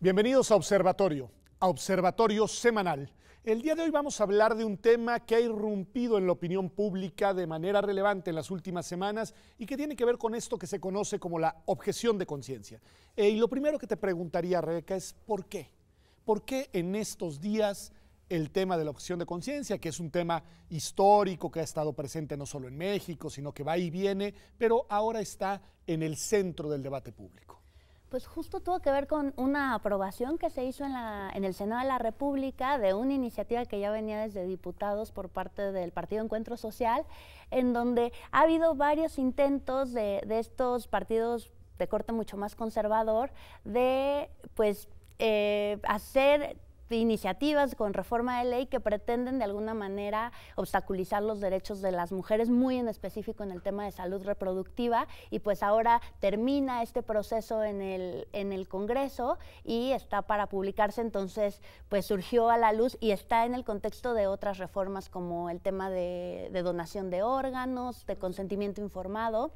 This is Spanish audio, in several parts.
Bienvenidos a Observatorio Semanal. El día de hoy vamos a hablar de un tema que ha irrumpido en la opinión pública de manera relevante en las últimas semanas y que tiene que ver con esto que se conoce como la objeción de conciencia. Y lo primero que te preguntaría, Rebeca, es ¿por qué? ¿Por qué en estos días el tema de la objeción de conciencia, que es un tema histórico que ha estado presente no solo en México, sino que va y viene, pero ahora está en el centro del debate público? Pues justo tuvo que ver con una aprobación que se hizo en el Senado de la República de una iniciativa que ya venía desde diputados por parte del Partido Encuentro Social, en donde ha habido varios intentos de estos partidos de corte mucho más conservador de hacer iniciativas con reforma de ley que pretenden de alguna manera obstaculizar los derechos de las mujeres, muy en específico en el tema de salud reproductiva, y pues ahora termina este proceso en el Congreso y está para publicarse. Entonces pues surgió a la luz y está en el contexto de otras reformas como el tema de donación de órganos, de consentimiento informado.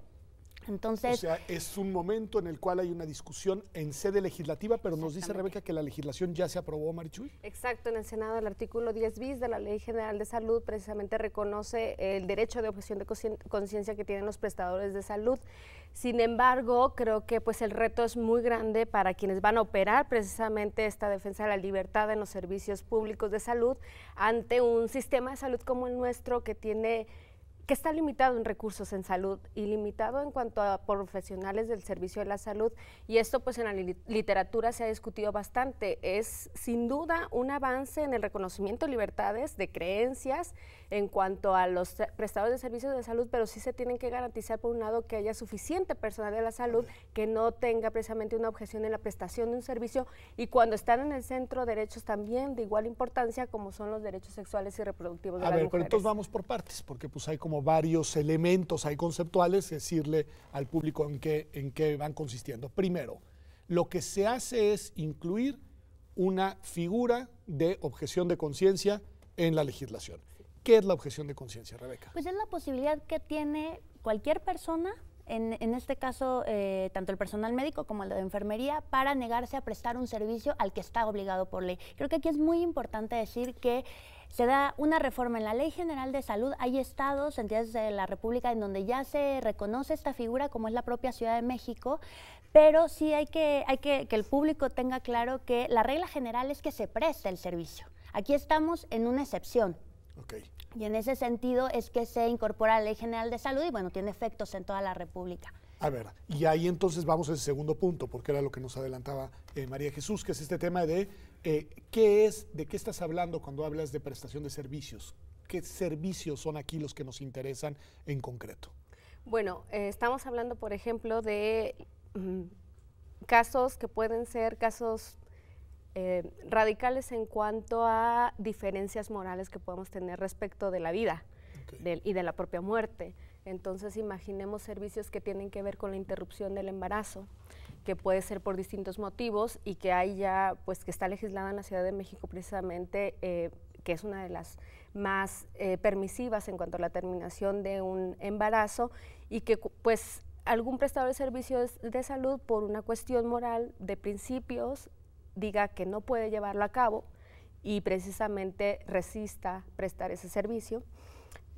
Entonces, o sea, es un momento en el cual hay una discusión en sede legislativa, pero nos dice Rebeca que la legislación ya se aprobó, Marichuy. Exacto, en el Senado el artículo 10 bis de la Ley General de Salud precisamente reconoce el derecho de objeción de conciencia que tienen los prestadores de salud. Sin embargo, creo que pues el reto es muy grande para quienes van a operar precisamente esta defensa de la libertad en los servicios públicos de salud ante un sistema de salud como el nuestro que está limitado en recursos en salud y limitado en cuanto a profesionales del servicio de la salud, y esto pues en la literatura se ha discutido bastante. Es sin duda un avance en el reconocimiento de libertades, de creencias en cuanto a los prestadores de servicios de salud, pero sí se tienen que garantizar por un lado que haya suficiente personal de la salud que no tenga precisamente una objeción en la prestación de un servicio, y cuando están en el centro derechos también de igual importancia como son los derechos sexuales y reproductivos de las mujeres. Pero entonces vamos por partes, porque pues hay como varios elementos hay conceptuales, decirle al público en qué van consistiendo. Primero, lo que se hace es incluir una figura de objeción de conciencia en la legislación. ¿Qué es la objeción de conciencia, Rebeca? Pues es la posibilidad que tiene cualquier persona, en este caso tanto el personal médico como el de enfermería, para negarse a prestar un servicio al que está obligado por ley. Creo que aquí es muy importante decir que se da una reforma en la Ley General de Salud. Hay estados, entidades de la República en donde ya se reconoce esta figura, como es la propia Ciudad de México, pero sí hay que el público tenga claro que la regla general es que se preste el servicio. Aquí estamos en una excepción. Okay. Y en ese sentido es que se incorpora la Ley General de Salud y bueno, tiene efectos en toda la República. A ver, y ahí entonces vamos al segundo punto, porque era lo que nos adelantaba María Jesús, que es este tema de ¿de qué estás hablando cuando hablas de prestación de servicios? ¿Qué servicios son aquí los que nos interesan en concreto? Bueno, estamos hablando, por ejemplo, de casos que pueden ser casos radicales en cuanto a diferencias morales que podemos tener respecto de la vida y de la propia muerte. Entonces imaginemos servicios que tienen que ver con la interrupción del embarazo, que puede ser por distintos motivos y que hay ya, pues que está legislada en la Ciudad de México precisamente, que es una de las más permisivas en cuanto a la terminación de un embarazo, y que pues algún prestador de servicios de salud por una cuestión moral de principios diga que no puede llevarlo a cabo y precisamente resista prestar ese servicio.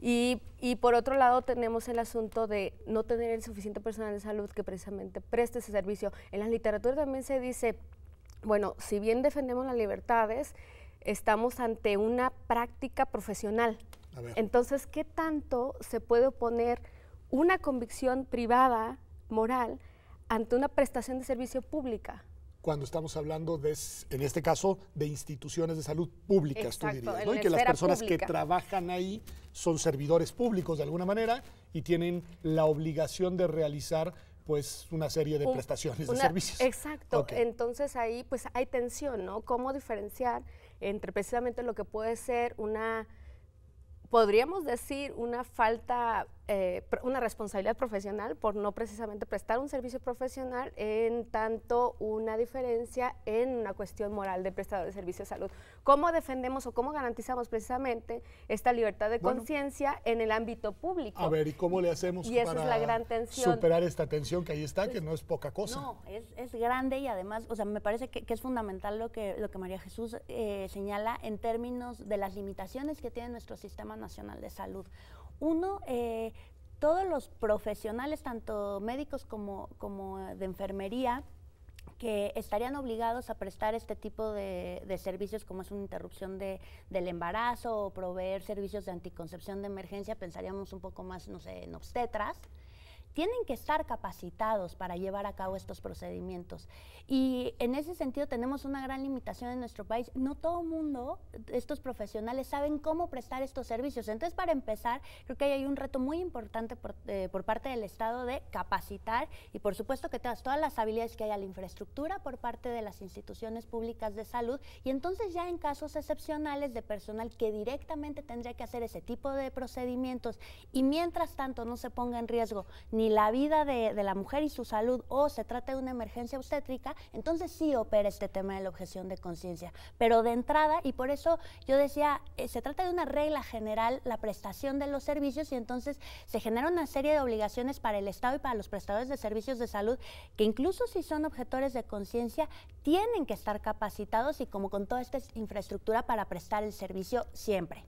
Y por otro lado tenemos el asunto de no tener el suficiente personal de salud que precisamente preste ese servicio. En la literatura también se dice, bueno, si bien defendemos las libertades, estamos ante una práctica profesional. Entonces, ¿qué tanto se puede oponer una convicción privada, moral, ante una prestación de servicio pública? Cuando estamos hablando en este caso, de instituciones de salud públicas, tú dirías, ¿no? Y que las personas que trabajan ahí son servidores públicos de alguna manera y tienen la obligación de realizar pues una serie de prestaciones de servicios. Exacto, entonces ahí pues hay tensión, ¿no? ¿Cómo diferenciar entre precisamente lo que puede ser podríamos decir, una falta una responsabilidad profesional por no precisamente prestar un servicio profesional, en tanto una diferencia en una cuestión moral de prestador de servicio de salud. ¿Cómo defendemos o cómo garantizamos precisamente esta libertad de conciencia en el ámbito público? A ver, ¿y cómo le hacemos y esa para es la gran tensión, superar esta tensión que ahí está, que no es poca cosa? No, es grande y además, o sea, me parece que es fundamental lo que María Jesús señala en términos de las limitaciones que tiene nuestro Sistema Nacional de Salud. Uno, todos los profesionales, tanto médicos como de enfermería, que estarían obligados a prestar este tipo de servicios, como es una interrupción del embarazo o proveer servicios de anticoncepción de emergencia, pensaríamos un poco más, no sé, en obstetras, tienen que estar capacitados para llevar a cabo estos procedimientos. Y en ese sentido tenemos una gran limitación en nuestro país. No todo el mundo, estos profesionales, saben cómo prestar estos servicios. Entonces, para empezar, creo que hay un reto muy importante por parte del Estado de capacitar y, por supuesto, que tengas todas las habilidades, que haya la infraestructura por parte de las instituciones públicas de salud, y entonces ya en casos excepcionales de personal que directamente tendría que hacer ese tipo de procedimientos, y mientras tanto no se ponga en riesgo ni la vida de la mujer y su salud, o se trata de una emergencia obstétrica, entonces sí opera este tema de la objeción de conciencia. Pero de entrada, y por eso yo decía, se trata de una regla general, la prestación de los servicios, y entonces se genera una serie de obligaciones para el Estado y para los prestadores de servicios de salud, que incluso si son objetores de conciencia, tienen que estar capacitados y como con toda esta infraestructura para prestar el servicio siempre.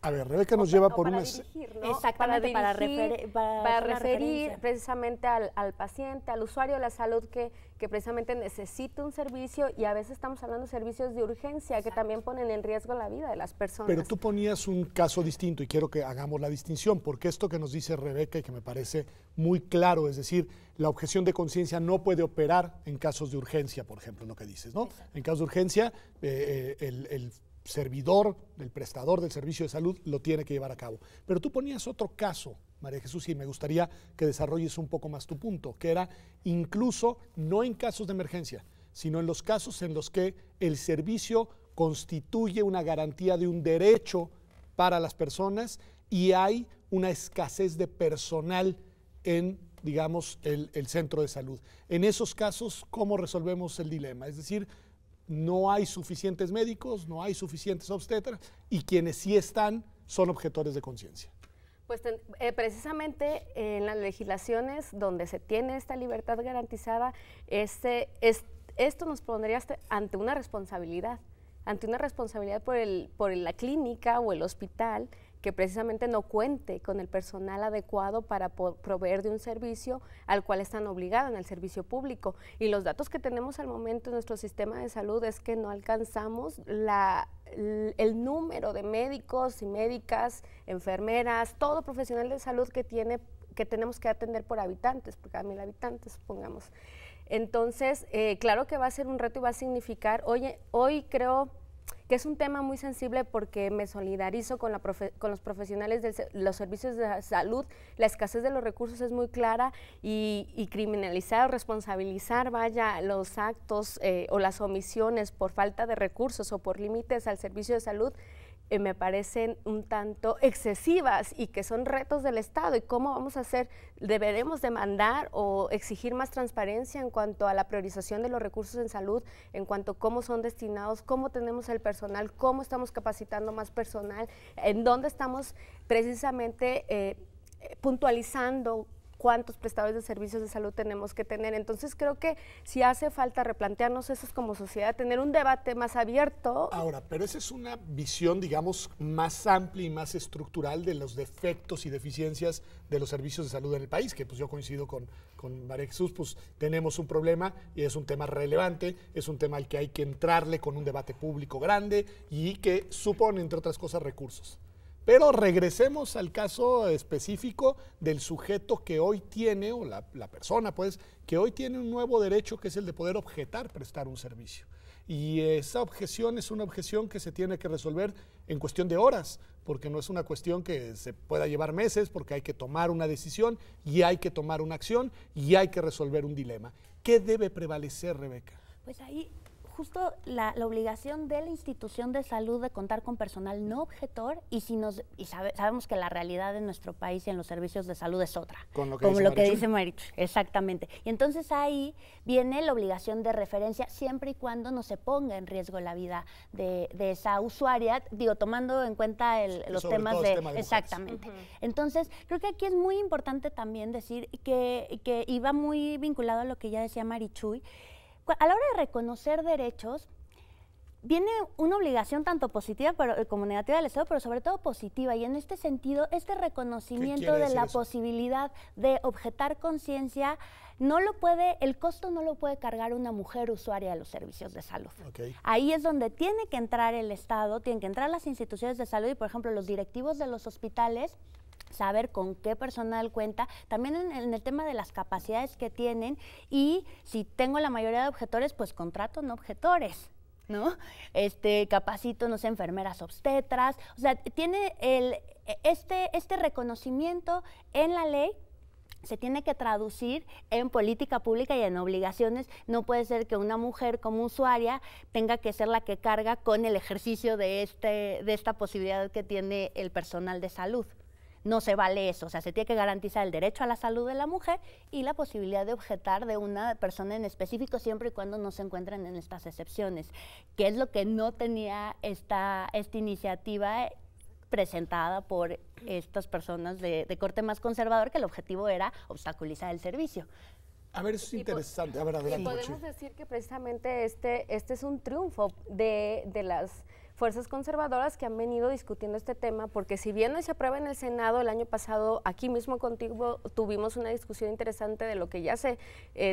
A ver, Rebeca nos lleva por una... Dirigir, ¿no? Exactamente, para referir referencia precisamente al paciente, al usuario de la salud que precisamente necesita un servicio, y a veces estamos hablando de servicios de urgencia que también ponen en riesgo la vida de las personas. Pero tú ponías un caso distinto y quiero que hagamos la distinción, porque esto que nos dice Rebeca y que me parece muy claro, es decir, la objeción de conciencia no puede operar en casos de urgencia, por ejemplo, lo que dices, ¿no? Exacto. En casos de urgencia, el servidor, el prestador del servicio de salud lo tiene que llevar a cabo. Pero tú ponías otro caso, María Jesús, y me gustaría que desarrolles un poco más tu punto, que era incluso no en casos de emergencia, sino en los casos en los que el servicio constituye una garantía de un derecho para las personas y hay una escasez de personal en, digamos, el centro de salud. En esos casos, ¿cómo resolvemos el dilema? Es decir, no hay suficientes médicos, no hay suficientes obstetras, y quienes sí están son objetores de conciencia. Pues precisamente en las legislaciones donde se tiene esta libertad garantizada, esto nos pondría ante una responsabilidad por la clínica o el hospital, que precisamente no cuente con el personal adecuado para proveer de un servicio al cual están obligados en el servicio público. Y los datos que tenemos al momento en nuestro sistema de salud es que no alcanzamos el número de médicos y médicas, enfermeras, todo profesional de salud que tenemos que atender por habitantes, por cada 1000 habitantes, supongamos. Entonces, claro que va a ser un reto y va a significar, hoy creo que es un tema muy sensible porque me solidarizo con los profesionales de los servicios de salud. La escasez de los recursos es muy clara, y criminalizar, responsabilizar, los actos o las omisiones por falta de recursos o por límites al servicio de salud me parecen un tanto excesivas, y que son retos del Estado. ¿Y cómo vamos a hacer? ¿Deberemos demandar o exigir más transparencia en cuanto a la priorización de los recursos en salud, en cuanto a cómo son destinados, cómo tenemos el personal, cómo estamos capacitando más personal, en dónde estamos precisamente puntualizando cuántos prestadores de servicios de salud tenemos que tener? Entonces creo que sí hace falta replantearnos eso como sociedad, tener un debate más abierto. Ahora, pero esa es una visión, digamos, más amplia y más estructural de los defectos y deficiencias de los servicios de salud en el país, que pues yo coincido con María Jesús, pues tenemos un problema y es un tema relevante, es un tema al que hay que entrarle con un debate público grande y que supone, entre otras cosas, recursos. Pero regresemos al caso específico del sujeto que hoy tiene, o la persona pues, que hoy tiene un nuevo derecho, que es el de poder objetar prestar un servicio. Y esa objeción es una objeción que se tiene que resolver en cuestión de horas, porque no es una cuestión que se pueda llevar meses, porque hay que tomar una decisión y hay que tomar una acción y hay que resolver un dilema. ¿Qué debe prevalecer, Rebeca? Pues ahí justo la obligación de la institución de salud de contar con personal no objetor y sabemos que la realidad en nuestro país y en los servicios de salud es otra. Con lo que como dice lo que Marichuy. dice Marichuy, exactamente. Y entonces ahí viene la obligación de referencia siempre y cuando no se ponga en riesgo la vida de esa usuaria, digo, tomando en cuenta los sobre temas todo de... el tema de exactamente. Entonces, creo que aquí es muy importante también decir que iba muy vinculado a lo que ya decía Marichuy. A la hora de reconocer derechos, viene una obligación tanto positiva como negativa del Estado, pero sobre todo positiva. Y en este sentido, este reconocimiento de la posibilidad de objetar conciencia, el costo no lo puede cargar una mujer usuaria de los servicios de salud. Okay. Ahí es donde tiene que entrar el Estado, tienen que entrar las instituciones de salud y, por ejemplo, los directivos de los hospitales, saber con qué personal cuenta, también en el tema de las capacidades que tienen, y si tengo la mayoría de objetores, pues contrato no objetores, ¿no? Capacito, no sé, enfermeras obstetras, o sea, tiene este reconocimiento en la ley. Se tiene que traducir en política pública y en obligaciones. No puede ser que una mujer como usuaria tenga que ser la que carga con el ejercicio de esta posibilidad que tiene el personal de salud. No se vale eso, o sea, se tiene que garantizar el derecho a la salud de la mujer y la posibilidad de objetar de una persona en específico siempre y cuando no se encuentren en estas excepciones, que es lo que no tenía esta iniciativa presentada por estas personas de corte más conservador, que el objetivo era obstaculizar el servicio. A ver, eso es interesante. A ver, adelante. Podemos decir que precisamente este es un triunfo de las fuerzas conservadoras que han venido discutiendo este tema, porque si bien no se aprueba en el Senado, el año pasado aquí mismo contigo tuvimos una discusión interesante de lo que ya se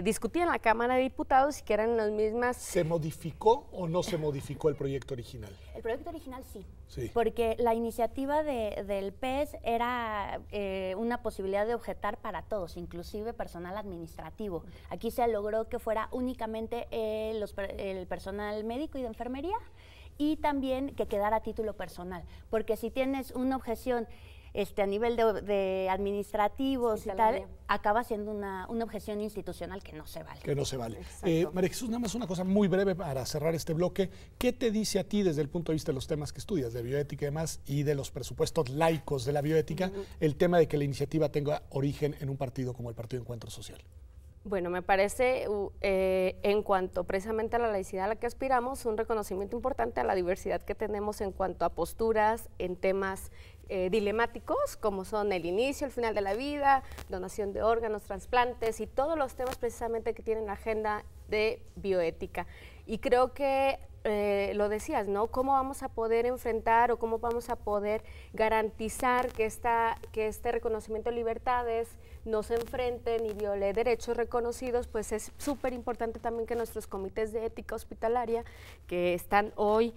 discutía en la Cámara de Diputados y que eran las mismas... ¿Se modificó o no se modificó el proyecto original? El proyecto original sí, sí. Porque la iniciativa del PES era una posibilidad de objetar para todos, inclusive personal administrativo. Aquí se logró que fuera únicamente el personal médico y de enfermería, y también que quedara a título personal, porque si tienes una objeción a nivel de administrativos y tal, acaba siendo una objeción institucional que no se vale. Que no se vale. María Jesús, nada más una cosa muy breve para cerrar este bloque. ¿Qué te dice a ti desde el punto de vista de los temas que estudias, de bioética y demás, y de los presupuestos laicos de la bioética, el tema de que la iniciativa tenga origen en un partido como el Partido Encuentro Social? Bueno, me parece, en cuanto precisamente a la laicidad a la que aspiramos, un reconocimiento importante a la diversidad que tenemos en cuanto a posturas en temas dilemáticos, como son el inicio, el final de la vida, donación de órganos, trasplantes y todos los temas precisamente que tienen la agenda de bioética. Y creo que lo decías, ¿no? ¿Cómo vamos a poder enfrentar o cómo vamos a poder garantizar que este reconocimiento de libertades no se enfrente ni viole derechos reconocidos? Pues es súper importante también que nuestros comités de ética hospitalaria, que están hoy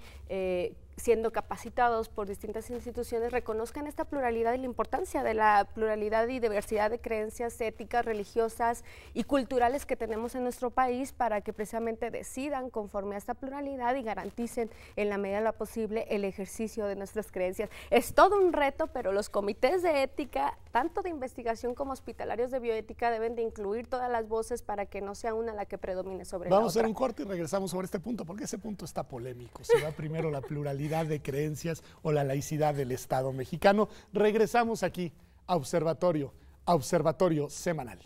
siendo capacitados por distintas instituciones, reconozcan esta pluralidad y la importancia de la pluralidad y diversidad de creencias éticas, religiosas y culturales que tenemos en nuestro país, para que precisamente decidan conforme a esta pluralidad y garanticen en la medida de lo posible el ejercicio de nuestras creencias. Es todo un reto, pero los comités de ética, tanto de investigación como hospitalarios de bioética, deben de incluir todas las voces para que no sea una la que predomine sobre la otra. Vamos a hacer un corte y regresamos sobre este punto, porque ese punto está polémico. Si va primero la pluralidad de creencias o la laicidad del Estado mexicano. Regresamos aquí a Observatorio Semanal.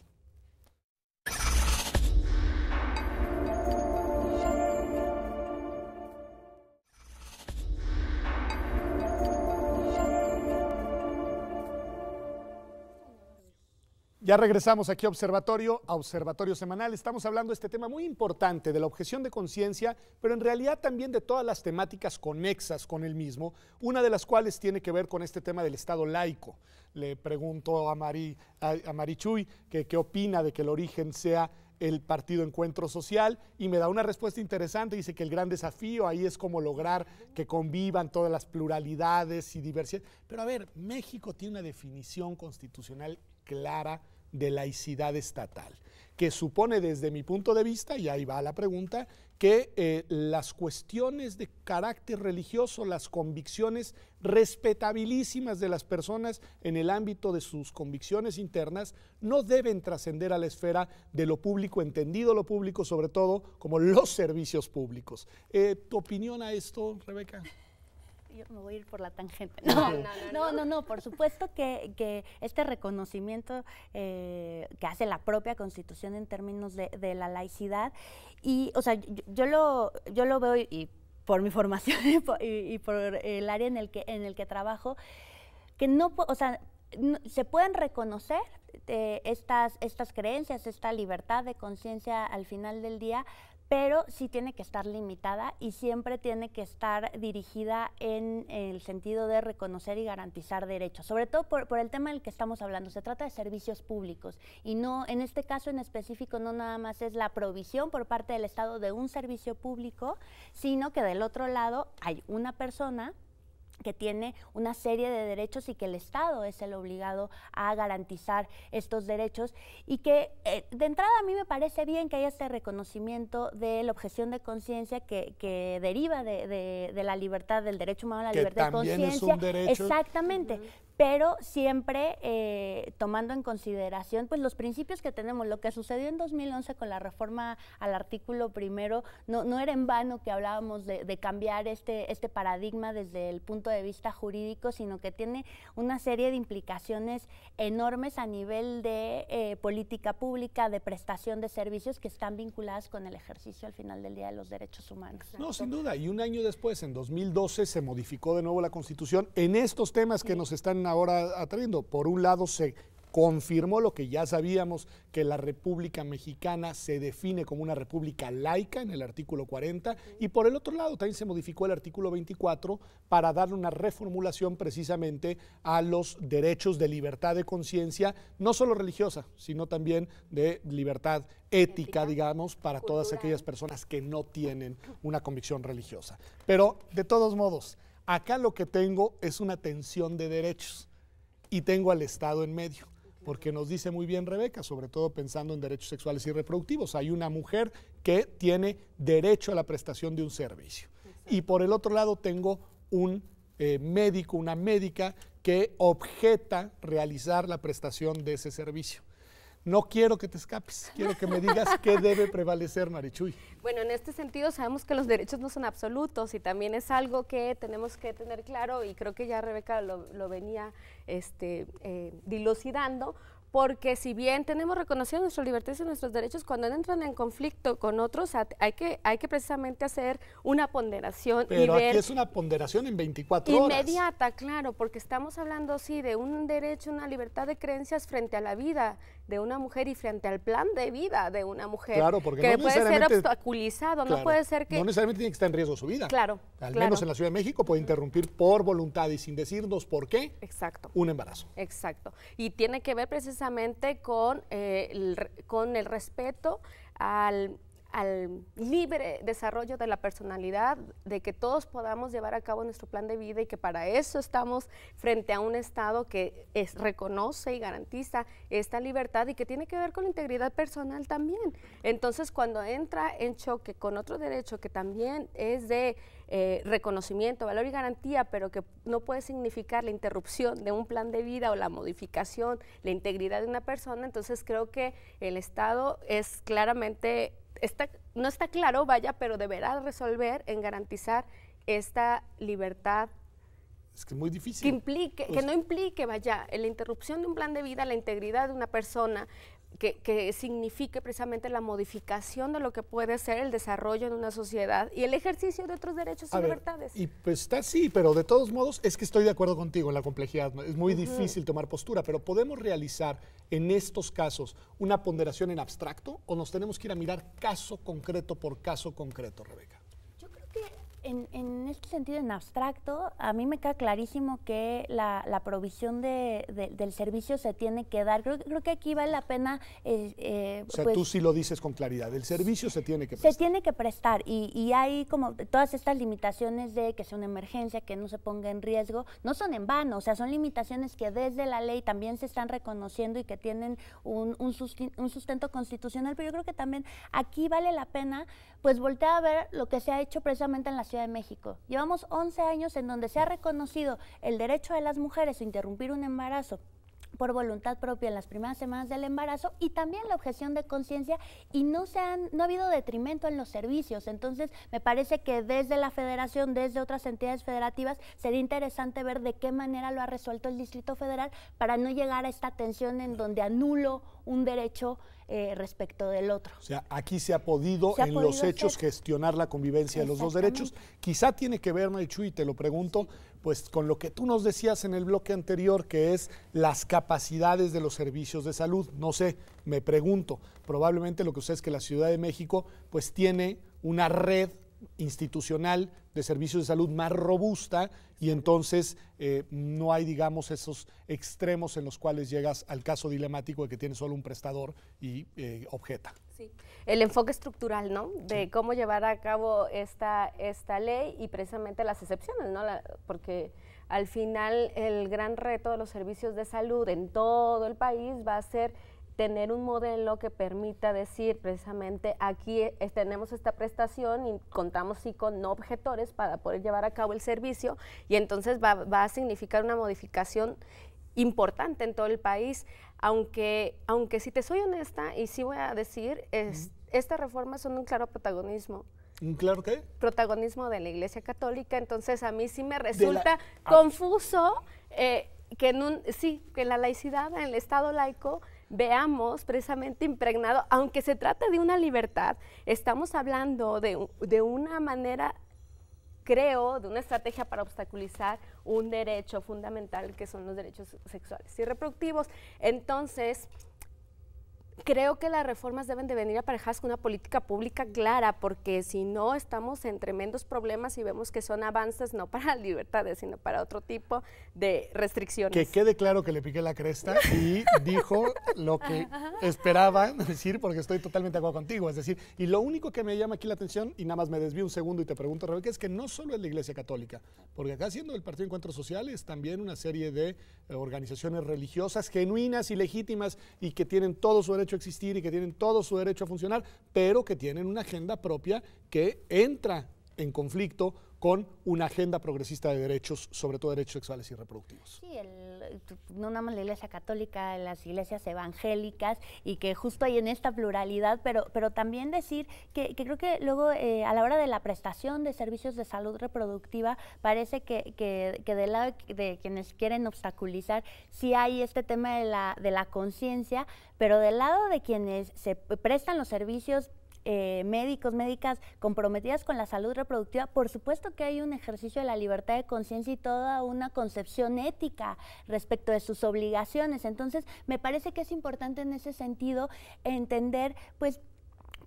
Ya regresamos aquí a Observatorio Semanal. Estamos hablando de este tema muy importante, de la objeción de conciencia, pero en realidad también de todas las temáticas conexas con el mismo, una de las cuales tiene que ver con este tema del Estado laico. Le pregunto a Marichuy que qué opina de que el origen sea el Partido Encuentro Social, y me da una respuesta interesante. Dice que el gran desafío ahí es cómo lograr que convivan todas las pluralidades y diversidad. Pero a ver, México tiene una definición constitucional clara de laicidad estatal, que supone desde mi punto de vista, y ahí va la pregunta, que las cuestiones de carácter religioso, las convicciones respetabilísimas de las personas en el ámbito de sus convicciones internas, no deben trascender a la esfera de lo público, entendido lo público sobre todo como los servicios públicos. ¿Tu opinión a esto, Rebeca? Yo me voy a ir por la tangente. No, Por supuesto que este reconocimiento que hace la propia Constitución en términos de la laicidad, y, o sea, yo lo veo, y por mi formación y por el área en el que trabajo, que se pueden reconocer estas creencias, esta libertad de conciencia al final del día, pero sí tiene que estar limitada y siempre tiene que estar dirigida en el sentido de reconocer y garantizar derechos, sobre todo por el tema del que estamos hablando. Se trata de servicios públicos y no, en este caso en específico, no nada más es la provisión por parte del Estado de un servicio público, sino que del otro lado hay una persona que tiene una serie de derechos y que el Estado es el obligado a garantizar estos derechos, y que de entrada a mí me parece bien que haya este reconocimiento de la objeción de conciencia que deriva de la libertad, del derecho humano a la libertad de conciencia. Es un derecho. Exactamente. Pero siempre tomando en consideración pues los principios que tenemos. Lo que sucedió en 2011 con la reforma al artículo primero, no era en vano que hablábamos de cambiar este paradigma desde el punto de vista jurídico, sino que tiene una serie de implicaciones enormes a nivel de política pública, de prestación de servicios que están vinculadas con el ejercicio al final del día de los derechos humanos. No, sin duda, y un año después, en 2012, se modificó de nuevo la Constitución en estos temas que nos están ahora atrayendo. Por un lado, se confirmó lo que ya sabíamos, que la República Mexicana se define como una república laica en el artículo 40, y por el otro lado también se modificó el artículo 24 para darle una reformulación precisamente a los derechos de libertad de conciencia, no solo religiosa, sino también de libertad ética, digamos, para todas aquellas personas que no tienen una convicción religiosa. Pero, de todos modos, acá lo que tengo es una tensión de derechos y tengo al Estado en medio, porque nos dice muy bien Rebeca, sobre todo pensando en derechos sexuales y reproductivos. Hay una mujer que tiene derecho a la prestación de un servicio. Y por el otro lado tengo un médico, una médica que objeta realizar la prestación de ese servicio. No quiero que te escapes, quiero que me digas qué debe prevalecer, Marichuy. Bueno, en este sentido sabemos que los derechos no son absolutos y también es algo que tenemos que tener claro, y creo que ya Rebeca lo venía dilucidando, porque si bien tenemos reconocido nuestras libertades y nuestros derechos, cuando entran en conflicto con otros, hay que precisamente hacer una ponderación. Pero y ver aquí es una ponderación en 24 horas. Inmediata, claro, porque estamos hablando, sí, de un derecho, una libertad de creencias frente a la vida de una mujer y frente al plan de vida de una mujer, claro, porque que no puede ser necesariamente obstaculizado, claro, no puede ser que... No necesariamente tiene que estar en riesgo su vida. Claro. Al menos en la Ciudad de México puede interrumpir por voluntad y sin decirnos por qué. Exacto. Un embarazo. Exacto. Y tiene que ver precisamente con el respeto al libre desarrollo de la personalidad, de que todos podamos llevar a cabo nuestro plan de vida, y que para eso estamos frente a un Estado que reconoce y garantiza esta libertad y que tiene que ver con la integridad personal también. Entonces, cuando entra en choque con otro derecho que también es de reconocimiento, valor y garantía, pero que no puede significar la interrupción de un plan de vida o la modificación, la integridad de una persona, entonces creo que el Estado es claramente... no está claro, vaya, pero deberá resolver en garantizar esta libertad. Es que es muy difícil. Que no implique, vaya, la interrupción de un plan de vida, la integridad de una persona, que signifique precisamente la modificación de lo que puede ser el desarrollo en una sociedad y el ejercicio de otros derechos y libertades. Y pues está así, pero de todos modos es que estoy de acuerdo contigo en la complejidad. Es muy difícil tomar postura, pero ¿podemos realizar en estos casos una ponderación en abstracto o nos tenemos que ir a mirar caso concreto por caso concreto, Rebeca? Yo creo que En este sentido, en abstracto, a mí me queda clarísimo que la provisión del servicio se tiene que dar. Creo que aquí vale la pena... o sea, pues, tú sí lo dices con claridad, el servicio se tiene que prestar. Se tiene que prestar y hay como todas estas limitaciones de que sea una emergencia, que no se ponga en riesgo, no son en vano, o sea, son limitaciones que desde la ley también se están reconociendo y que tienen un sustento constitucional, pero yo creo que también aquí vale la pena pues voltear a ver lo que se ha hecho precisamente en la Ciudad de México. Llevamos 11 años en donde se ha reconocido el derecho de las mujeres a interrumpir un embarazo por voluntad propia en las primeras semanas del embarazo y también la objeción de conciencia y no ha habido detrimento en los servicios. Entonces, me parece que desde la federación, desde otras entidades federativas, sería interesante ver de qué manera lo ha resuelto el Distrito Federal para no llegar a esta tensión en donde anulo un derecho respecto del otro. O sea, aquí se ha podido en los hechos gestionar la convivencia de los dos derechos. Quizá tiene que ver, Marichuy, te lo pregunto, pues con lo que tú nos decías en el bloque anterior, que es las capacidades de los servicios de salud. No sé, me pregunto, probablemente lo que sucede es que la Ciudad de México pues tiene una red institucional de servicios de salud más robusta y entonces no hay, digamos, esos extremos en los cuales llegas al caso dilemático de que tienes solo un prestador y objeta. Sí. El enfoque estructural, ¿no? De cómo llevar a cabo esta ley y precisamente las excepciones, ¿no? Porque al final el gran reto de los servicios de salud en todo el país va a ser tener un modelo que permita decir precisamente aquí tenemos esta prestación y contamos sí con no objetores para poder llevar a cabo el servicio y entonces va a significar una modificación importante en todo el país, aunque si te soy honesta y sí voy a decir, estas reformas son un claro protagonismo. ¿Un claro qué? Protagonismo de la Iglesia Católica, entonces a mí sí me resulta confuso que en la laicidad, en el Estado laico, veamos precisamente impregnado, aunque se trate de una libertad, estamos hablando de una manera, creo, de una estrategia para obstaculizar un derecho fundamental que son los derechos sexuales y reproductivos. Entonces, creo que las reformas deben de venir aparejadas con una política pública clara, porque si no estamos en tremendos problemas y vemos que son avances no para libertades, sino para otro tipo de restricciones. Que quede claro que le piqué la cresta y dijo lo que esperaba decir, porque estoy totalmente de acuerdo contigo. Es decir, y lo único que me llama aquí la atención, y nada más me desvío un segundo y te pregunto, Rebeca, es que no solo es la Iglesia Católica, porque acá siendo el Partido de Encuentros Sociales, también una serie de organizaciones religiosas genuinas y legítimas y que tienen todo su derecho a existir y que tienen todo su derecho a funcionar, pero que tienen una agenda propia que entra en conflicto con una agenda progresista de derechos, sobre todo derechos sexuales y reproductivos. Sí, no nada más la Iglesia Católica, las iglesias evangélicas, y que justo hay en esta pluralidad, pero también decir que creo que luego a la hora de la prestación de servicios de salud reproductiva, parece que del lado de quienes quieren obstaculizar, sí hay este tema de la conciencia, pero del lado de quienes se prestan los servicios médicos, médicas comprometidas con la salud reproductiva, por supuesto que hay un ejercicio de la libertad de conciencia y toda una concepción ética respecto de sus obligaciones. Entonces, me parece que es importante en ese sentido entender, pues,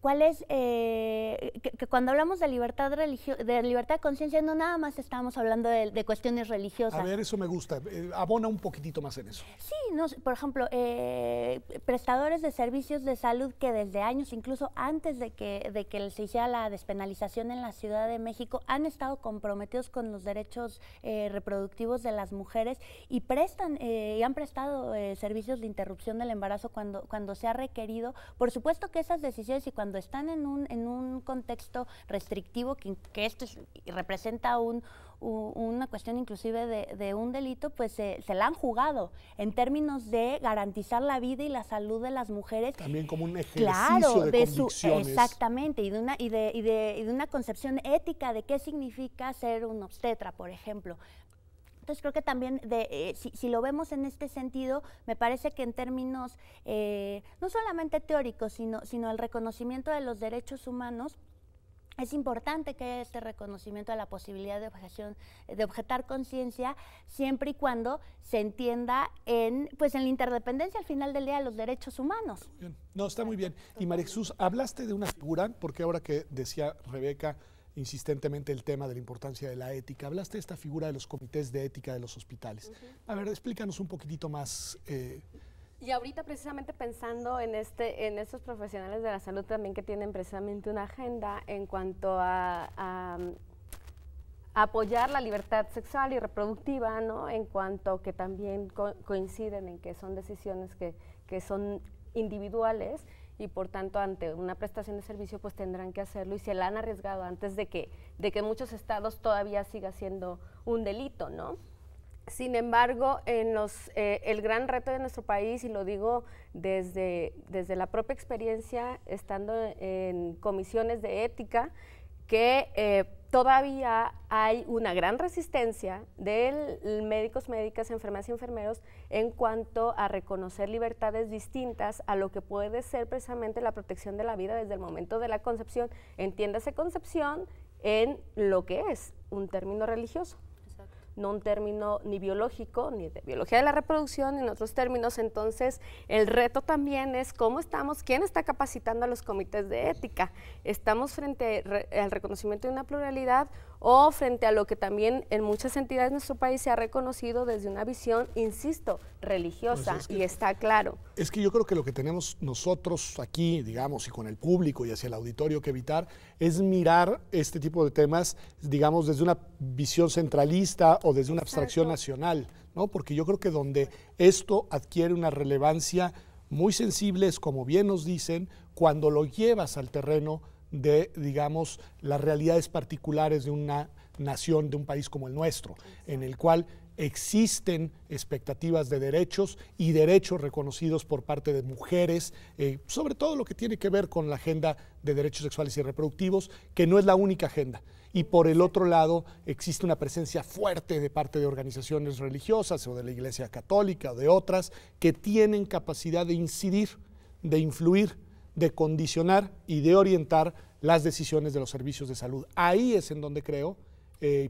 cuál es, que cuando hablamos de libertad de conciencia, no nada más estamos hablando de cuestiones religiosas. A ver, eso me gusta, abona un poquitito más en eso. Sí, por ejemplo, prestadores de servicios de salud que desde años, incluso antes de que se hiciera la despenalización en la Ciudad de México, han estado comprometidos con los derechos reproductivos de las mujeres y han prestado servicios de interrupción del embarazo cuando se ha requerido. Por supuesto que esas decisiones, y cuando están en un contexto restrictivo, que esto representa una cuestión inclusive de un delito, pues se la han jugado en términos de garantizar la vida y la salud de las mujeres. También como un ejercicio de convicciones. Exactamente, y de una concepción ética de qué significa ser un obstetra, por ejemplo. Entonces creo que también, si lo vemos en este sentido, me parece que en términos no solamente teóricos, sino el reconocimiento de los derechos humanos, es importante que haya este reconocimiento de la posibilidad de objetar conciencia, siempre y cuando se entienda en la interdependencia al final del día de los derechos humanos. Bien. No, está muy bien. Y María Jesús, hablaste de una figura, porque ahora que decía Rebeca, insistentemente el tema de la importancia de la ética. Hablaste de esta figura de los comités de ética de los hospitales. A ver, explícanos un poquitito más. Y ahorita precisamente pensando en estos profesionales de la salud también que tienen precisamente una agenda en cuanto a apoyar la libertad sexual y reproductiva, ¿no? En cuanto que también coinciden en que son decisiones que son individuales y por tanto ante una prestación de servicio pues tendrán que hacerlo y se la han arriesgado antes de que en muchos estados todavía siga siendo un delito, ¿no? Sin embargo, el gran reto de nuestro país, y lo digo desde la propia experiencia, estando en comisiones de ética, que todavía hay una gran resistencia de médicos, médicas, enfermeras y enfermeros en cuanto a reconocer libertades distintas a lo que puede ser precisamente la protección de la vida desde el momento de la concepción. Entiéndase concepción en lo que es un término religioso, no un término ni biológico, ni de biología de la reproducción, ni en otros términos. Entonces, el reto también es cómo estamos, quién está capacitando a los comités de ética. ¿Estamos frente al reconocimiento de una pluralidad o frente a lo que también en muchas entidades de nuestro país se ha reconocido desde una visión, insisto, religiosa? Pues y está claro. Es que yo creo que lo que tenemos nosotros aquí, digamos, y con el público y hacia el auditorio que evitar, es mirar este tipo de temas, digamos, desde una visión centralista o desde una abstracción nacional, ¿no? Porque yo creo que donde esto adquiere una relevancia muy sensible es, como bien nos dicen, cuando lo llevas al terreno de, digamos, las realidades particulares de una nación, de un país como el nuestro, en el cual existen expectativas de derechos y derechos reconocidos por parte de mujeres, sobre todo lo que tiene que ver con la agenda de derechos sexuales y reproductivos, que no es la única agenda. Y por el otro lado, existe una presencia fuerte de parte de organizaciones religiosas o de la Iglesia Católica o de otras que tienen capacidad de incidir, de influir, de condicionar y de orientar las decisiones de los servicios de salud. Ahí es en donde creo,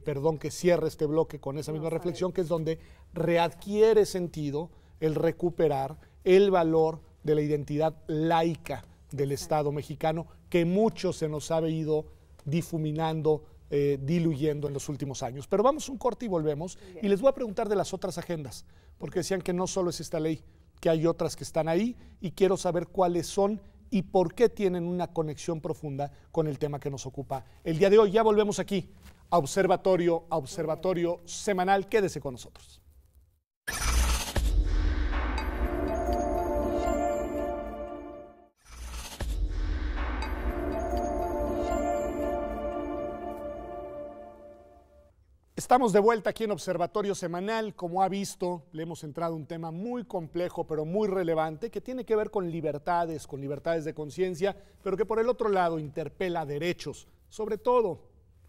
perdón que cierre este bloque con esa misma reflexión, que es donde readquiere sentido el recuperar el valor de la identidad laica del Estado mexicano, que mucho se nos ha ido difuminando, diluyendo en los últimos años. Pero vamos un corte y volvemos. Y les voy a preguntar de las otras agendas, porque decían que no solo es esta ley, que hay otras que están ahí, y quiero saber cuáles son y por qué tienen una conexión profunda con el tema que nos ocupa el día de hoy. Ya volvemos aquí a Observatorio Semanal. Quédese con nosotros. Estamos de vuelta aquí en Observatorio Semanal. Como ha visto, le hemos entrado a un tema muy complejo, pero muy relevante, que tiene que ver con libertades de conciencia, pero que por el otro lado interpela derechos, sobre todo,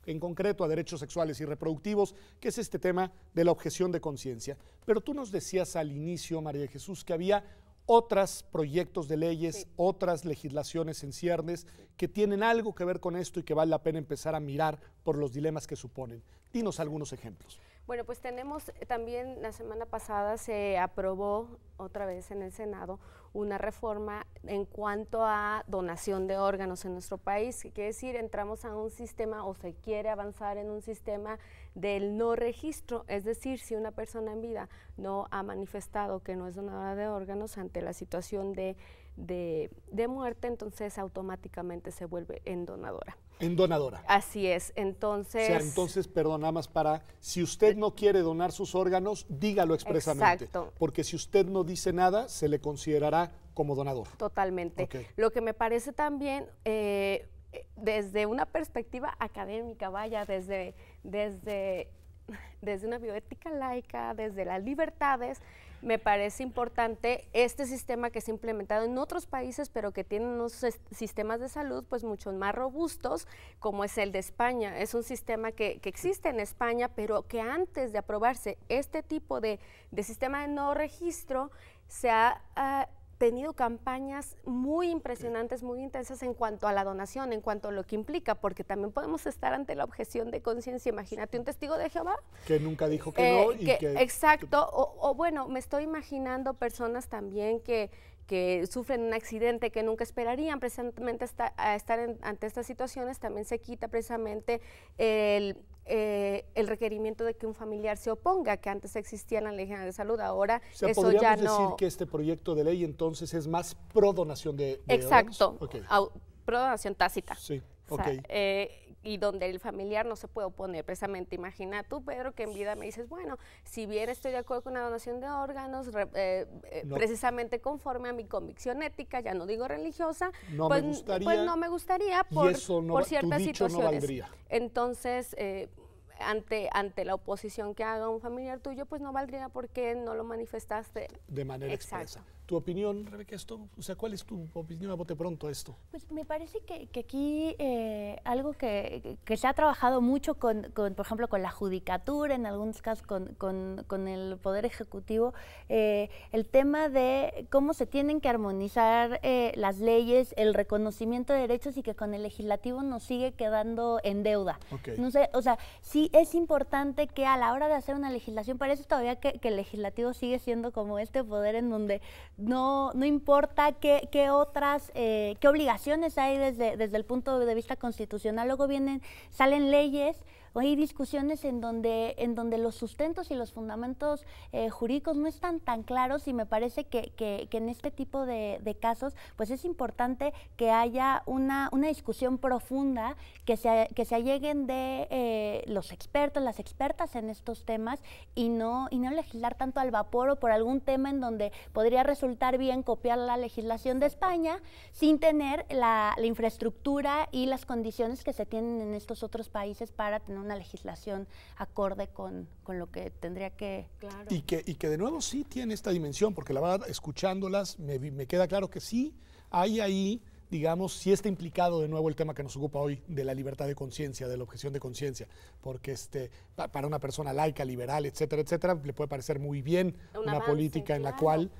en concreto, a derechos sexuales y reproductivos, que es este tema de la objeción de conciencia. Pero tú nos decías al inicio, María de Jesús, que había otros proyectos de leyes, otras legislaciones en ciernes que tienen algo que ver con esto y que vale la pena empezar a mirar por los dilemas que suponen. Dinos algunos ejemplos. Bueno, pues tenemos también, la semana pasada se aprobó otra vez en el Senado una reforma en cuanto a donación de órganos en nuestro país. Quiere decir, entramos a un sistema o se quiere avanzar en un sistema del no registro, es decir, si una persona en vida no ha manifestado que no es donadora de órganos ante la situación de muerte, entonces automáticamente se vuelve en donadora. En donadora. Así es, entonces... O sea, entonces, perdón, nada más para, si usted no quiere donar sus órganos, dígalo expresamente. Exacto. Porque si usted no dice nada, se le considerará como donador. Totalmente. Okay. Lo que me parece también, desde una perspectiva académica, vaya, desde una bioética laica, desde las libertades, me parece importante este sistema que se ha implementado en otros países, pero que tienen unos sistemas de salud pues mucho más robustos, como es el de España. Es un sistema que existe en España, pero que antes de aprobarse este tipo de sistema de no registro, se ha tenido campañas muy impresionantes, muy intensas en cuanto a la donación, en cuanto a lo que implica, porque también podemos estar ante la objeción de conciencia. Imagínate un testigo de Jehová. Que nunca dijo que no. Exacto, o bueno, me estoy imaginando personas también que que sufren un accidente que nunca esperarían precisamente ante estas situaciones, también se quita precisamente el requerimiento de que un familiar se oponga, que antes existía en la Ley General de Salud, ahora o sea, eso ya no. ¿podríamos decir que este proyecto de ley entonces es más pro donación de Exacto, órganos? pro donación tácita. Sí, O sea, y donde el familiar no se puede oponer, precisamente. Imagina tú, Pedro, que en vida me dices, bueno, si bien estoy de acuerdo con la donación de órganos, no, precisamente conforme a mi convicción ética, ya no digo religiosa, no pues, me gustaría, pues no me gustaría por, eso no, por ciertas tu dicho situaciones. No valdría. Entonces, ante la oposición que haga un familiar tuyo, pues no valdría porque no lo manifestaste de manera expresa. ¿Tu opinión, Rebeca, esto? O sea, ¿cuál es tu opinión a bote pronto esto? Pues me parece que aquí algo que se ha trabajado mucho por ejemplo, con la judicatura, en algunos casos con el Poder Ejecutivo, el tema de cómo se tienen que armonizar las leyes, el reconocimiento de derechos y que con el legislativo nos sigue quedando en deuda. No sé, o sea, sí es importante que a la hora de hacer una legislación, parece todavía que el legislativo sigue siendo como este poder en donde no importa qué obligaciones hay desde el punto de vista constitucional. Luego salen leyes o hay discusiones en donde los sustentos y los fundamentos jurídicos no están tan claros, y me parece que en este tipo de casos pues es importante que haya una discusión profunda, que se alleguen de los expertos, las expertas en estos temas, y no legislar tanto al vapor o por algún tema en donde podría resultar bien copiar la legislación de España sin tener la infraestructura y las condiciones que se tienen en estos otros países para tener una legislación acorde con lo que tendría que... Claro. Y que de nuevo sí tiene esta dimensión, porque la verdad, escuchándolas, me queda claro que sí hay ahí, digamos, sí está implicado de nuevo el tema que nos ocupa hoy de la libertad de conciencia, de la objeción de conciencia, porque para una persona laica, liberal, etcétera, etcétera, le puede parecer muy bien una política en la cual,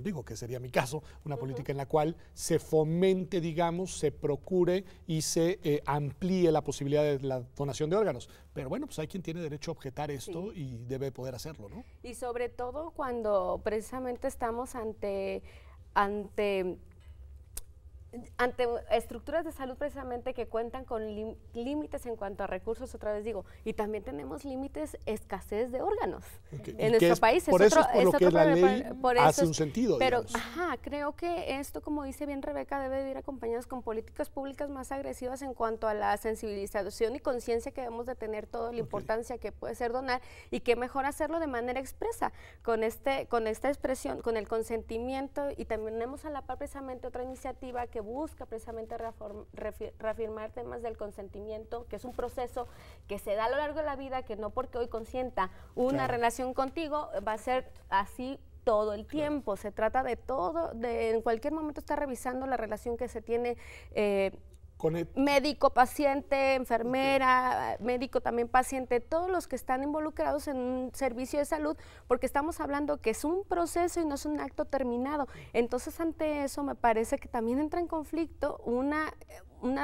digo que sería mi caso, una política en la cual se fomente, digamos, se procure y se amplíe la posibilidad de la donación de órganos. Pero bueno, pues hay quien tiene derecho a objetar esto y debe poder hacerlo, ¿no? Y sobre todo cuando precisamente estamos ante estructuras de salud precisamente que cuentan con límites en cuanto a recursos, otra vez digo, y también tenemos límites, escasez de órganos en nuestro país. Por eso es por lo que la ley hace un sentido, pero digamos. creo que esto, como dice bien Rebeca, debe ir acompañado con políticas públicas más agresivas en cuanto a la sensibilización y conciencia que debemos de tener toda la importancia que puede ser donar, y que mejor hacerlo de manera expresa, con esta expresión, con el consentimiento. Y también tenemos a la par precisamente otra iniciativa que busca precisamente reafirmar temas del consentimiento, que es un proceso que se da a lo largo de la vida, que no porque hoy consienta una relación contigo va a ser así todo el tiempo. Se trata de en cualquier momento estar revisando la relación que se tiene médico, paciente, enfermera, médico también paciente, todos los que están involucrados en un servicio de salud, porque estamos hablando que es un proceso y no es un acto terminado. Entonces, ante eso me parece que también entra en conflicto una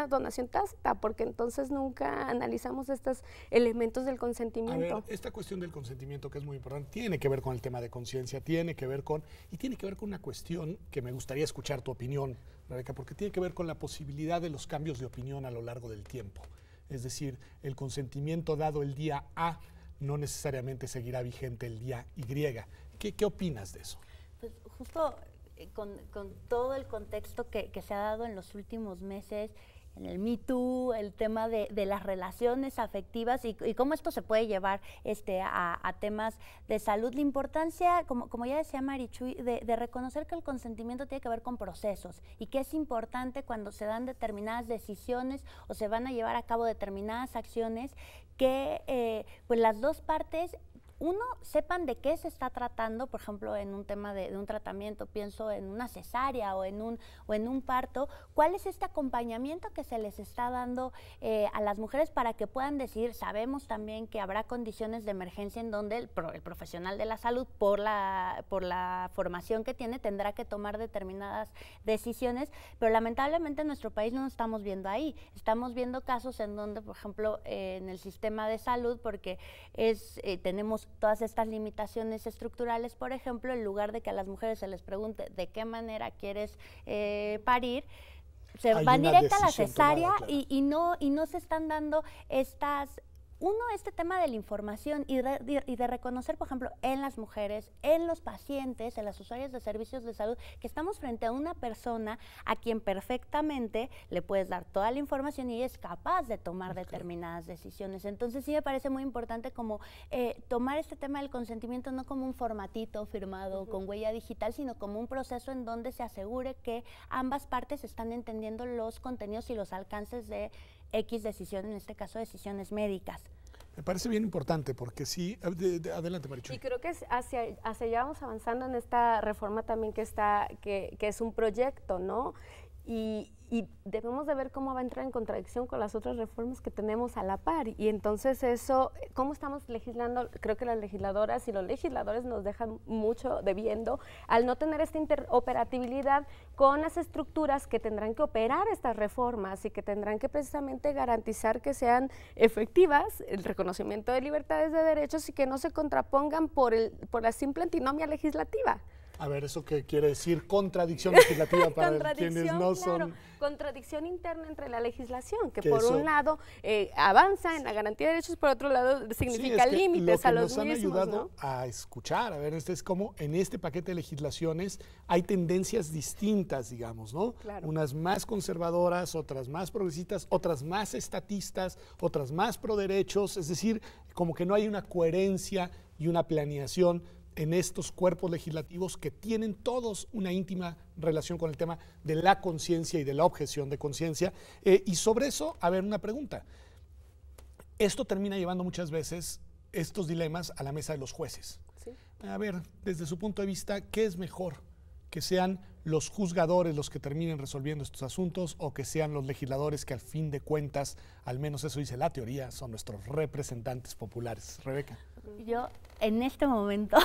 donación tácita, porque entonces nunca analizamos estos elementos del consentimiento. A ver, esta cuestión del consentimiento, que es muy importante, tiene que ver con el tema de conciencia, tiene que ver con una cuestión que me gustaría escuchar tu opinión, Rebeca, porque tiene que ver con la posibilidad de los cambios de opinión a lo largo del tiempo. Es decir, el consentimiento dado el día A no necesariamente seguirá vigente el día Y. ¿Qué opinas de eso? Pues justo con todo el contexto que se ha dado en los últimos meses, en el Me Too, el tema de las relaciones afectivas y cómo esto se puede llevar a temas de salud, la importancia, como ya decía Marichuy, de reconocer que el consentimiento tiene que ver con procesos, y que es importante cuando se dan determinadas decisiones o se van a llevar a cabo determinadas acciones, que pues las dos partes sepan de qué se está tratando. Por ejemplo, en un tema de un tratamiento, pienso en una cesárea o en un parto, cuál es este acompañamiento que se les está dando a las mujeres para que puedan decidir. Sabemos también que habrá condiciones de emergencia en donde el profesional de la salud, por la formación que tiene, tendrá que tomar determinadas decisiones, pero lamentablemente en nuestro país no nos estamos viendo ahí. Estamos viendo casos en donde, por ejemplo, en el sistema de salud, porque tenemos todas estas limitaciones estructurales, por ejemplo, en lugar de que a las mujeres se les pregunte de qué manera quieres parir, se van directa a la cesárea tomada, claro. y no se están dando este tema de la información y de reconocer, por ejemplo, en las mujeres, en los pacientes, en las usuarias de servicios de salud, que estamos frente a una persona a quien perfectamente le puedes dar toda la información y es capaz de tomar determinadas decisiones. Entonces sí me parece muy importante como tomar este tema del consentimiento no como un formatito firmado con huella digital, sino como un proceso en donde se asegure que ambas partes están entendiendo los contenidos y los alcances de X decisión, en este caso decisiones médicas. Me parece bien importante porque sí, adelante Marichuy. Y creo que hacia allá vamos avanzando en esta reforma también que es un proyecto, ¿no? Y debemos de ver cómo va a entrar en contradicción con las otras reformas que tenemos a la par. Y entonces eso, ¿cómo estamos legislando? Creo que las legisladoras y los legisladores nos dejan mucho debiendo al no tener esta interoperabilidad con las estructuras que tendrán que operar estas reformas y que tendrán que precisamente garantizar que sean efectivas, el reconocimiento de libertades de derechos y que no se contrapongan por la simple antinomia legislativa. A ver, ¿eso qué quiere decir? Contradicción legislativa para quienes no son... Claro, contradicción interna entre la legislación, que Que por eso... un lado avanza en la garantía de derechos, por otro lado significa sí, límites a los mismos. Lo que nos han ayudado, ¿no?, a escuchar, a ver, es como en este paquete de legislaciones hay tendencias distintas, digamos, ¿no? Claro. Unas más conservadoras, otras más progresistas, otras más estatistas, otras más pro derechos, es decir, como que no hay una coherencia y una planeación en estos cuerpos legislativos que tienen todos una íntima relación con el tema de la conciencia y de la objeción de conciencia. Y sobre eso, a ver, una pregunta. Esto termina llevando muchas veces estos dilemas a la mesa de los jueces. Sí. A ver, desde su punto de vista, ¿qué es mejor? ¿Que sean los juzgadores los que terminen resolviendo estos asuntos o que sean los legisladores que al fin de cuentas, al menos eso dice la teoría, son nuestros representantes populares? Rebeca. Yo en este momento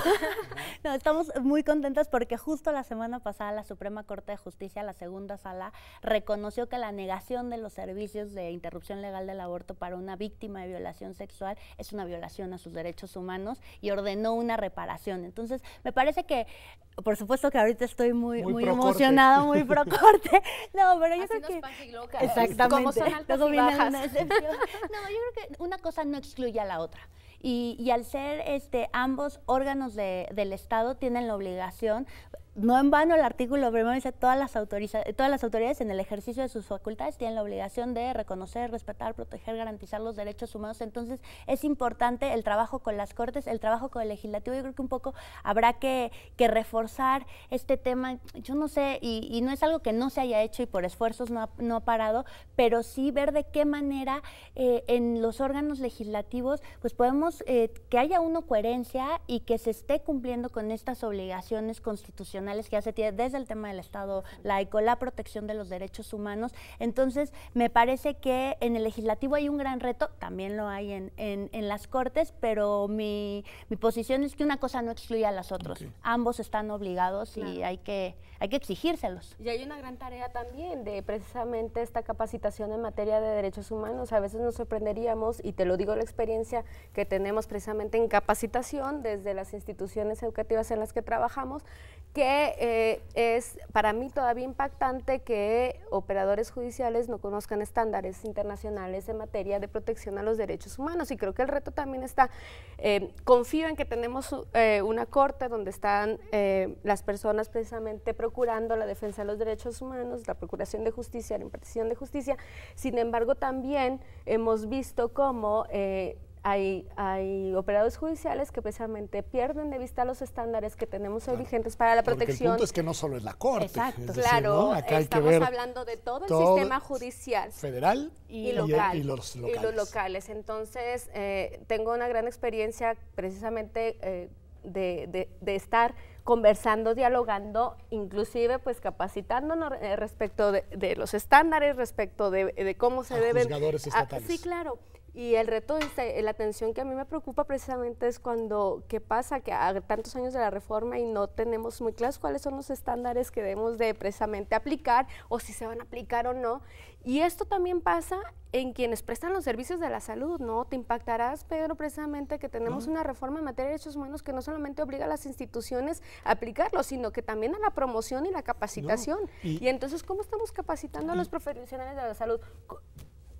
no, estamos muy contentas porque justo la semana pasada la Suprema Corte de Justicia, la segunda sala, reconoció que la negación de los servicios de interrupción legal del aborto para una víctima de violación sexual es una violación a sus derechos humanos y ordenó una reparación. Entonces, me parece que, por supuesto que ahorita estoy muy emocionada, muy pro corte. No, pero yo así creo que loca, exactamente. Como son altas Luego y viene bajas. una excepción. No, yo creo que una cosa no excluye a la otra. Y al ser ambos órganos del Estado tienen la obligación, no en vano el artículo primero dice todas las autoridades en el ejercicio de sus facultades tienen la obligación de reconocer, respetar, proteger, garantizar los derechos humanos. Entonces es importante el trabajo con las Cortes, el trabajo con el Legislativo. Yo creo que un poco habrá que reforzar este tema. Yo no sé, y no es algo que no se haya hecho y por esfuerzos no ha parado, pero sí ver de qué manera en los órganos legislativos pues podemos que haya una coherencia y que se esté cumpliendo con estas obligaciones constitucionales que ya se tiene desde el tema del Estado laico, la protección de los derechos humanos. Entonces, me parece que en el Legislativo hay un gran reto, también lo hay en las Cortes, pero mi posición es que una cosa no excluye a las otras. Okay. Ambos están obligados claro. Y hay que exigírselos. Y hay una gran tarea también de precisamente esta capacitación en materia de derechos humanos. A veces nos sorprenderíamos, y te lo digo la experiencia que tenemos precisamente en capacitación desde las instituciones educativas en las que trabajamos, que es para mí todavía impactante que operadores judiciales no conozcan estándares internacionales en materia de protección a los derechos humanos. Y creo que el reto también está, confío en que tenemos una corte donde están las personas precisamente procurando la defensa de los derechos humanos, la procuración de justicia, la impartición de justicia. Sin embargo, también hemos visto cómo hay operadores judiciales que precisamente pierden de vista los estándares que tenemos hoy vigentes para la protección. Porque el punto es que no solo es la Corte. Exacto. Es decir, claro, ¿no? Acá estamos hablando de todo el sistema judicial. Federal y local. Y los locales. Y los locales. Entonces, tengo una gran experiencia precisamente de estar conversando, dialogando, inclusive pues capacitándonos respecto de los estándares, respecto de cómo se deben... Juzgadores estatales. Sí, claro. Y el reto, la atención que a mí me preocupa precisamente es cuando, ¿qué pasa? Que a tantos años de la reforma y no tenemos muy claros cuáles son los estándares que debemos de precisamente aplicar o si se van a aplicar o no. Y esto también pasa en quienes prestan los servicios de la salud, ¿no? Te impactarás, Pedro, precisamente que tenemos una reforma en materia de derechos humanos que no solamente obliga a las instituciones a aplicarlo, sino que también a la promoción y la capacitación. Y entonces, ¿cómo estamos capacitando a los profesionales de la salud?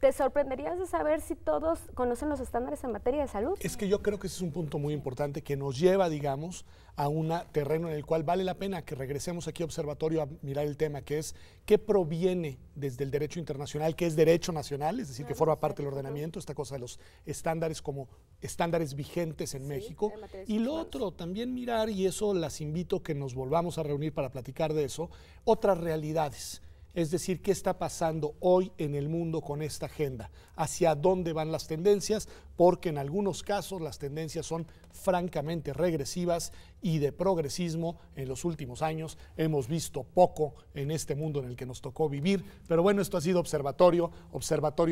¿Te sorprenderías de saber si todos conocen los estándares en materia de salud? Es que yo creo que ese es un punto muy importante que nos lleva, digamos, a un terreno en el cual vale la pena que regresemos aquí a Observatorio a mirar el tema, que es qué proviene desde el derecho internacional, que es derecho nacional, es decir, que forma parte del ordenamiento, esta cosa de los estándares como estándares vigentes en México. Y lo otro, también mirar, y eso las invito que nos volvamos a reunir para platicar de eso, otras realidades. Es decir, qué está pasando hoy en el mundo con esta agenda, hacia dónde van las tendencias, porque en algunos casos las tendencias son francamente regresivas y de progresismo. En los últimos años hemos visto poco en este mundo en el que nos tocó vivir, pero bueno, esto ha sido Observatorio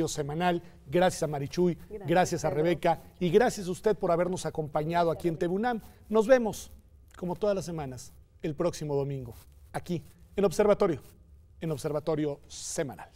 Semanal. Gracias a Marichuy, gracias a Rebeca y gracias a usted por habernos acompañado aquí en TV UNAM. Nos vemos, como todas las semanas, el próximo domingo, aquí en Observatorio Semanal.